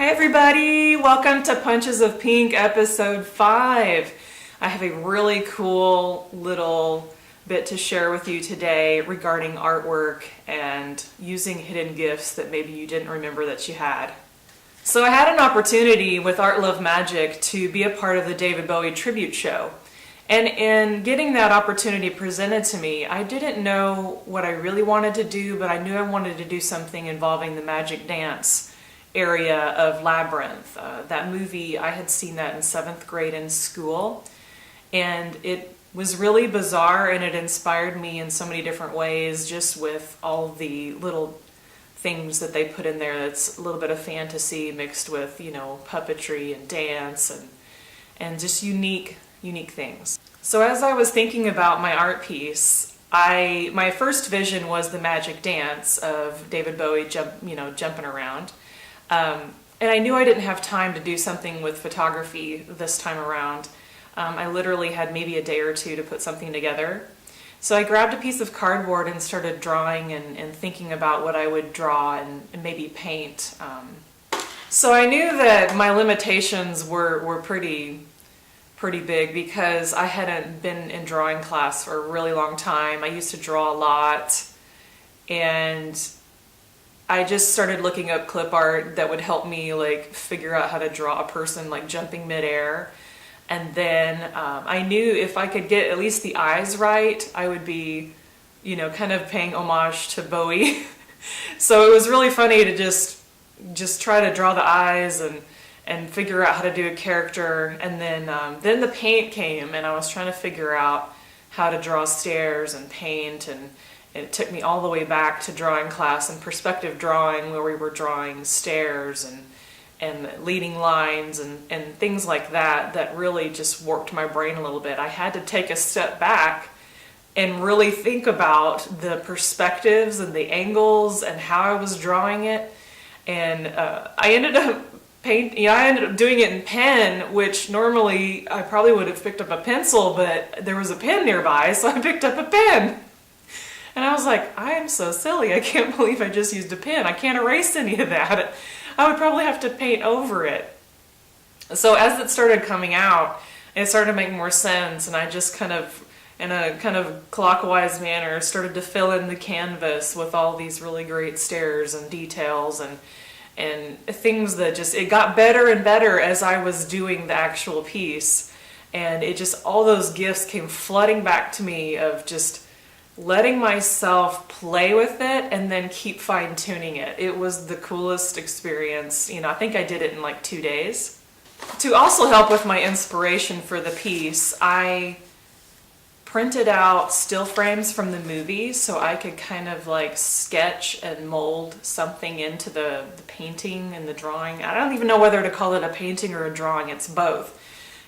Hi everybody, welcome to Punches of Pink episode 5. I have a really cool little bit to share with you today regarding artwork and using hidden gifts that maybe you didn't remember that you had. So I had an opportunity with Art Love Magic to be a part of the David Bowie tribute show. And in getting that opportunity presented to me, I didn't know what I really wanted to do, but I knew I wanted to do something involving the magic dance area of Labyrinth. That movie, I had seen that in 7th grade in school, and it was really bizarre, and it inspired me in so many different ways, just with all the little things that they put in there. That's a little bit of fantasy mixed with, puppetry and dance and just unique things. So as I was thinking about my art piece, my first vision was the magic dance of David Bowie jumping around. And I knew I didn't have time to do something with photography this time around. I literally had maybe a day or two to put something together. So I grabbed a piece of cardboard and started drawing and thinking about what I would draw and maybe paint. So I knew that my limitations were pretty big because I hadn't been in drawing class for a really long time. I used to draw a lot, and I just started looking up clip art that would help me figure out how to draw a person jumping midair. And then I knew if I could get at least the eyes right, I would be, kind of paying homage to Bowie. So it was really funny to just try to draw the eyes and figure out how to do a character. And then the paint came, and I was trying to figure out how to draw stairs and paint, and it took me all the way back to drawing class and perspective drawing, where we were drawing stairs and leading lines and things like that really just warped my brain a little bit. I had to take a step back and really think about the perspectives and the angles and how I was drawing it. And I ended up doing it in pen, which normally I probably would have picked up a pencil, but there was a pen nearby, so I picked up a pen. And I was like, I am so silly. I can't believe I just used a pen. I can't erase any of that. I would probably have to paint over it. So as it started coming out, it started to make more sense, and I just kind of, in a kind of clockwise manner, started to fill in the canvas with all these really great stairs and details and things that it got better and better as I was doing the actual piece. And all those gifts came flooding back to me of just letting myself play with it and then keep fine-tuning it. It was the coolest experience. I think I did it in 2 days. To also help with my inspiration for the piece, I printed out still frames from the movie so I could kind of sketch and mold something into the painting and the drawing. I don't even know whether to call it a painting or a drawing. It's both,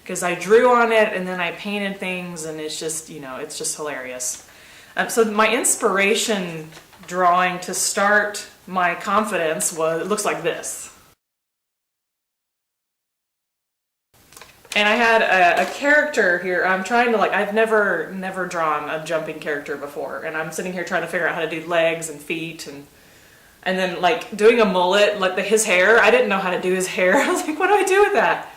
because I drew on it and then I painted things, and it's just, it's just hilarious. So my inspiration drawing to start my confidence it looks like this. And I had a character here. I'm trying to I've never drawn a jumping character before, and I'm sitting here trying to figure out how to do legs and feet and then doing a mullet, his hair. I didn't know how to do his hair. I was like, what do I do with that?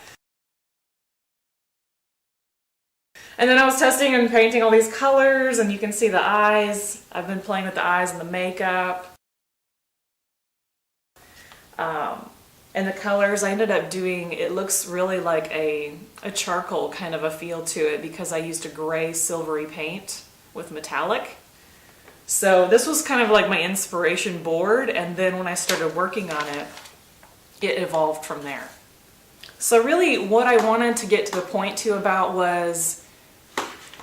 And then I was testing and painting all these colors, and you can see the eyes. I've been playing with the eyes and the makeup. And the colors, I ended up doing, it looks really like a charcoal kind of a feel to it, because I used a gray silvery paint with metallic. So this was kind of my inspiration board, and then when I started working on it, it evolved from there. So really what I wanted to get to the point to about was,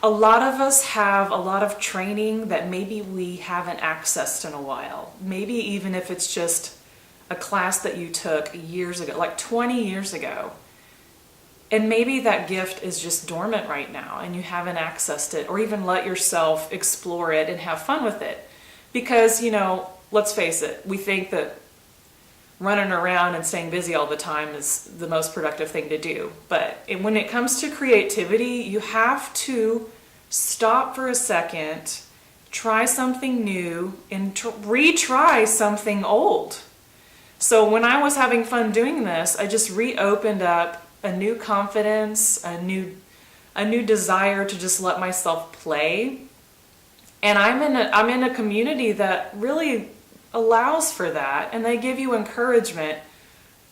a lot of us have a lot of training that maybe we haven't accessed in a while. Maybe even if it's just a class that you took years ago, 20 years ago. And maybe that gift is just dormant right now and you haven't accessed it, or even let yourself explore it and have fun with it. Because, let's face it, we think that running around and staying busy all the time is the most productive thing to do. But when it comes to creativity, you have to stop for a second, try something new, and retry something old. So when I was having fun doing this, I just reopened up a new confidence, a new desire to just let myself play. And I'm in a community that really allows for that, and they give you encouragement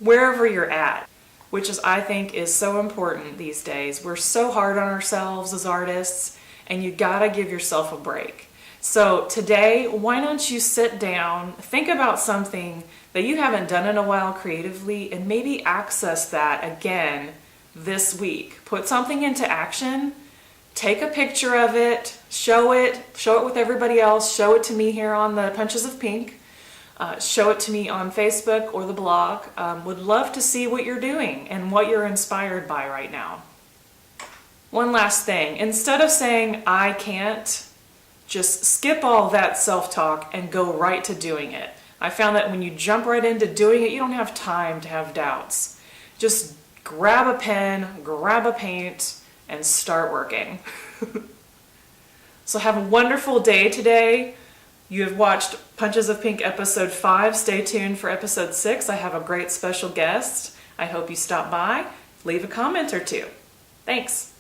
wherever you're at, which is, I think, is so important these days. We're so hard on ourselves as artists, and you gotta give yourself a break. So today, why don't you sit down, think about something that you haven't done in a while creatively, and maybe access that again this week. Put something into action, take a picture of it, show it with everybody else, show it to me here on the Punches of Pink, show it to me on Facebook or the blog. Would love to see what you're doing and what you're inspired by right now. One last thing, instead of saying, I can't, just skip all that self-talk and go right to doing it. I found that when you jump right into doing it, you don't have time to have doubts. Just grab a pen, grab a paint, and start working. So have a wonderful day today. You have watched Punches of Pink episode 5. Stay tuned for episode 6. I have a great special guest. I hope you stop by. Leave a comment or two. Thanks.